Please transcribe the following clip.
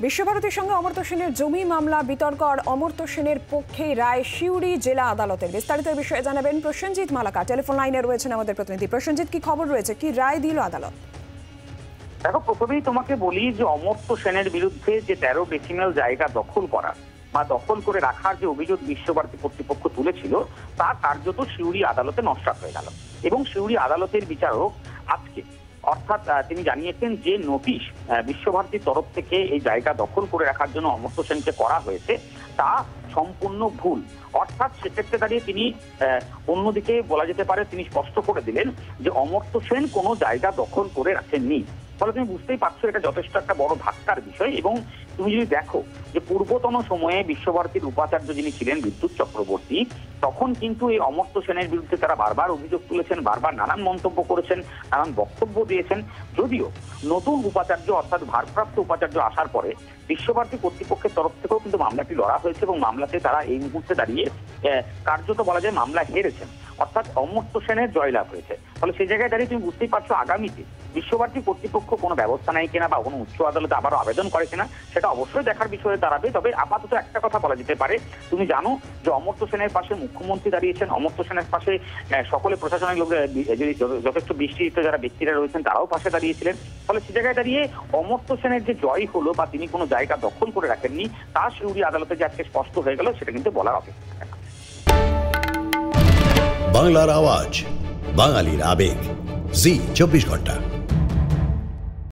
বিশ্বভারতীর সঙ্গে অমর্ত্য সেনের জমি মামলা বিতর্ক আর অমর্ত্য সেনের পক্ষে রায় সিউড়ি জেলা আদালতের। বিস্তারিত বিষয়ে জানাবেন প্রসেনজিৎ মালাকা। টেলিফোন লাইনে রয়েছেন আমাদের প্রতিনিধি প্রসেনজিৎ। কি খবর রয়েছে, কি রায় দিল আদালত? দেখো, প্রথমেই তোমাকে বলি যে অমর্ত্য সেনের বিরুদ্ধে যে 13 ডেসিমেল জায়গা দখল করা বা দখল করে রাখার যে অভিযোগ বিশ্বভারতী কর্তৃপক্ষ তুলেছিল তা কার্যত সিউড়ি আদালতে নস্যাৎ হয়ে গেল। এবং সিউড়ি আদালতের বিচারক আজকে অর্থাৎ তিনি জানিয়েছেন যে নোটিশ বিশ্বভারতীর তরফ থেকে এই জায়গা দখল করে রাখার জন্য অমর্ত্য সেনকে করা হয়েছে তা সম্পূর্ণ ভুল। অর্থাৎ সেক্ষেত্রে দাঁড়িয়ে তিনি অন্যদিকে বলা যেতে পারে তিনি স্পষ্ট করে দিলেন যে অমর্ত্য সেন কোনো জায়গা দখল করে রাখেননি। ফলে তুমি বুঝতেই পারছো এটা যথেষ্ট একটা বড় ধাক্কার বিষয়। এবং তুমি যদি দেখো যে পূর্বতন সময়ে বিশ্বভারতীর উপাচার্য যিনি ছিলেন বিদ্যুৎ চক্রবর্তী, তখন কিন্তু এই অমর্ত্য সেনের বিরুদ্ধে তারা বারবার অভিযোগ তুলেছেন, বারবার নানান মন্তব্য করেছেন, নানান বক্তব্য দিয়েছেন। যদিও নতুন উপাচার্য অর্থাৎ ভারপ্রাপ্ত উপাচার্য আসার পরে বিশ্বভারতী কর্তৃপক্ষের তরফ থেকেও কিন্তু মামলাটি লড়া হয়েছে এবং মামলাতে তারা এই মুহূর্তে দাঁড়িয়ে কার্যত বলা যায় মামলা হেরেছেন, অর্থাৎ অমর্ত্য সেনের জয়লাভ হয়েছে। ফলে সেই জায়গায় দাঁড়িয়ে তুমি বুঝতেই পারছো আগামীতে বিশ্বভারতী কর্তৃপক্ষ কোনো ব্যবস্থা নেয় কিনা বা কোনো উচ্চ আদালতে আবারও আবেদন করে কিনা সেটা অবশ্যই দেখার বিষয়ে দাঁড়াবে। তবে আপাতত একটা কথা বলা যেতে পারে, তুমি জানো যে অমর্ত্য সেনের পাশে মুখ্যমন্ত্রী দাঁড়িয়েছেন, অমর্ত্য সেনের পাশে সকলে প্রশাসনিক লোক যথেষ্ট বিস্তৃত যারা ব্যক্তিরা রয়েছেন তারাও পাশে দাঁড়িয়েছিলেন। ফলে সে জায়গায় দাঁড়িয়ে অমর্ত্য সেনের যে জয় হলো বা তিনি কোনো জায়গা দখল করে রাখেননি তা সিউড়ি আদালতে যে আজকে স্পষ্ট হয়ে গেল সেটা কিন্তু বলার অপেক্ষা। বাংলার আওয়াজ, বাঙালির আবেগ, জি 24 ঘন্টা।